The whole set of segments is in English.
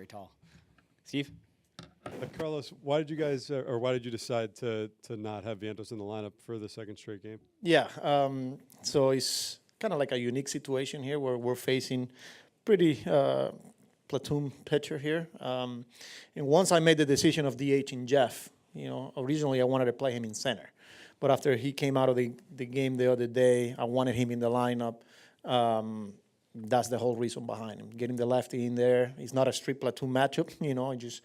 very tall. Steve? Carlos, why did you guys, or why did you decide to not have Ventos in the lineup for the second straight game? Yeah, so it's kind of like a unique situation here where we're facing pretty platoon pitcher here. And once I made the decision of DHing Jeff, originally I wanted to play him in center. But after he came out of the game the other day, I wanted him in the lineup. That's the whole reason behind him. Getting the lefty in there. It's not a strict platoon matchup, it just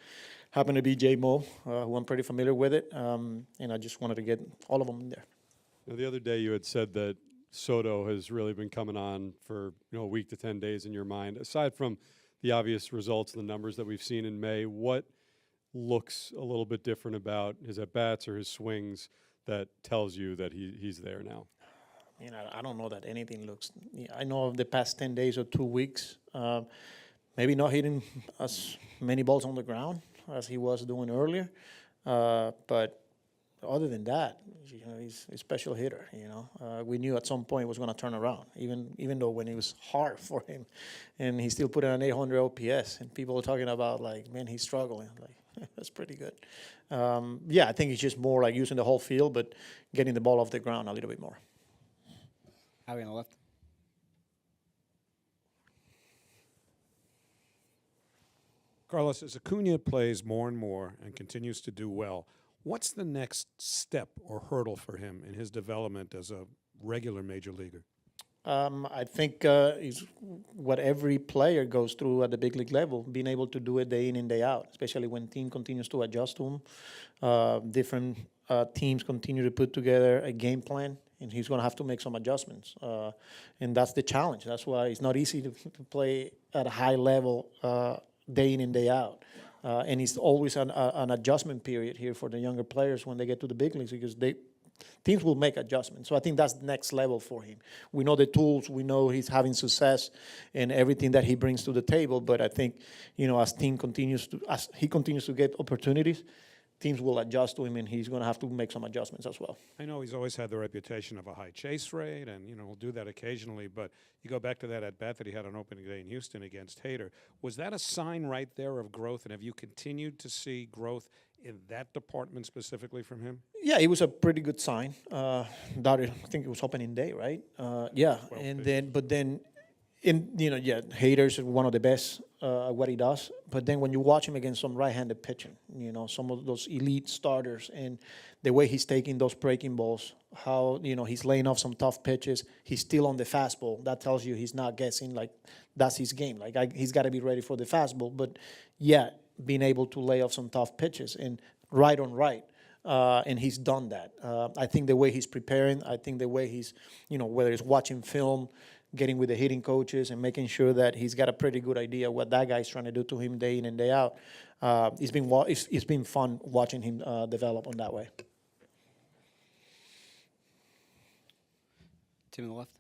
happened to be J-Mo, who I'm pretty familiar with it. And I just wanted to get all of them in there. Now, the other day you had said that Soto has really been coming on for a week to 10 days in your mind. Aside from the obvious results, the numbers that we've seen in May, what looks a little bit different about his at-bats or his swings that tells you that he's there now? I don't know that anything looks. I know of the past 10 days or 2 weeks, maybe not hitting as many balls on the ground as he was doing earlier. But other than that, he's a special hitter. We knew at some point it was going to turn around, even though when it was hard for him, and he still put in an 800 OPS, and people were talking about man, he's struggling. That's pretty good. I think it's just more like using the whole field, but getting the ball off the ground a little bit more. Howie on the left. Carlos, as Acuna plays more and more and continues to do well, what's the next step or hurdle for him in his development as a regular major leaguer? I think is what every player goes through at the big league level, being able to do it day in and day out, especially when team continues to adjust to him. Different teams continue to put together a game plan, and he's going to have to make some adjustments. And that's the challenge. That's why it's not easy to play at a high level day in and day out. And it's always an adjustment period here for the younger players when they get to the big leagues, because teams will make adjustments. So I think that's the next level for him. We know the tools. We know he's having success and everything that he brings to the table. But I think, as he continues to get opportunities, teams will adjust to him, and he's going to have to make some adjustments as well. I know he's always had the reputation of a high chase rate, and he'll do that occasionally. But you go back to that at bat that he had on opening day in Houston against Hader. Was that a sign right there of growth? And have you continued to see growth in that department specifically from him? Yeah, it was a pretty good sign. I think it was opening day, right? Hader's one of the best at what he does. But then when you watch him against some right-handed pitching, some of those elite starters, and the way he's taking those breaking balls, how, he's laying off some tough pitches, he's still on the fastball. That tells you he's not guessing, that's his game. He's got to be ready for the fastball. But, being able to lay off some tough pitches and right on right. And he's done that. I think the way he's preparing, I think the way he's, whether it's watching film, getting with the hitting coaches and making sure that he's got a pretty good idea what that guy's trying to do to him day in and day out. It's been fun watching him develop on that way. Tim on the left.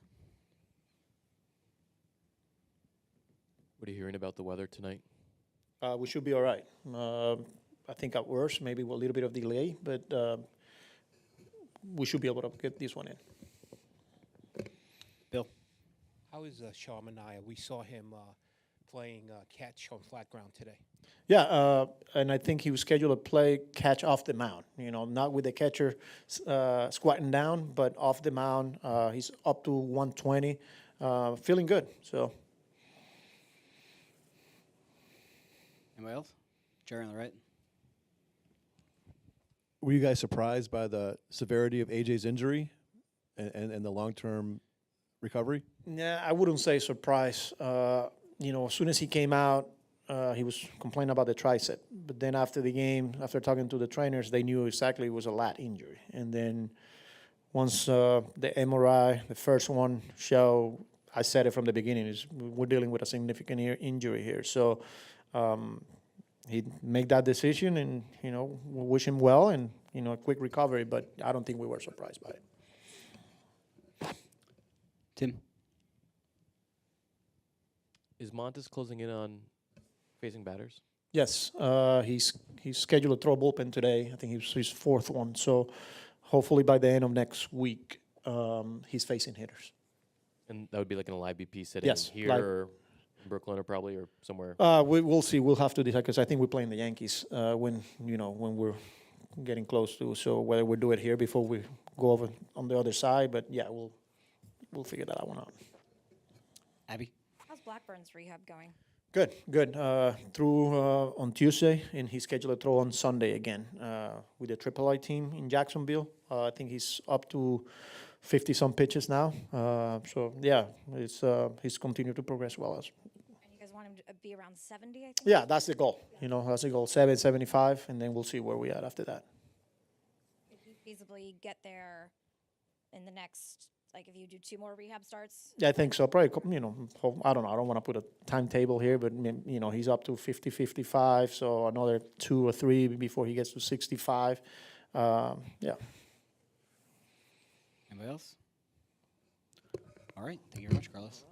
What are you hearing about the weather tonight? We should be all right. I think at worst, maybe a little bit of delay, but we should be able to get this one in. Bill. How is Sean Manaea? We saw him playing catch on flat ground today. Yeah, and I think he was scheduled to play catch off the mound. Not with the catcher squatting down, but off the mound. He's up to 120, feeling good. So. Anybody else? Jerry on the right. Were you guys surprised by the severity of AJ's injury and the long-term recovery? Yeah, I wouldn't say surprised. As soon as he came out, he was complaining about the tricep. But then after the game, after talking to the trainers, they knew exactly it was a lat injury. And then once the MRI, the first one, showed, I said it from the beginning, we're dealing with a significant injury here. So he made that decision, and we wish him well and a quick recovery. But I don't think we were surprised by it. Tim. Is Montes closing in on facing batters? Yes, he's scheduled to throw a bullpen today. I think he's his fourth one. So hopefully by the end of next week, he's facing hitters. And that would be like in a live BP setting Yes, here? live. Or Brooklyn or probably or somewhere. We'll see. We'll have to decide because I think we're playing the Yankees when we're getting close to. So whether we do it here before we go over on the other side, but yeah, we'll figure that one out. Abby? How's Blackburn's rehab going? Good, good. Through on Tuesday, and he's scheduled to throw on Sunday again with the AAA team in Jacksonville. I think he's up to 50-some pitches now. So yeah, he's continued to progress well. And you guys want him to be around 70, I think? Yeah, that's the goal. That's the goal. 75, and then we'll see where we at after that. Could he feasibly get there in the next, like if you do 2 more rehab starts? Yeah, I think so. Probably, I don't know. I don't want to put a timetable here, but he's up to 50, 55. So another 2 or 3 before he gets to 65. Yeah. Anybody else? All right. Thank you very much, Carlos.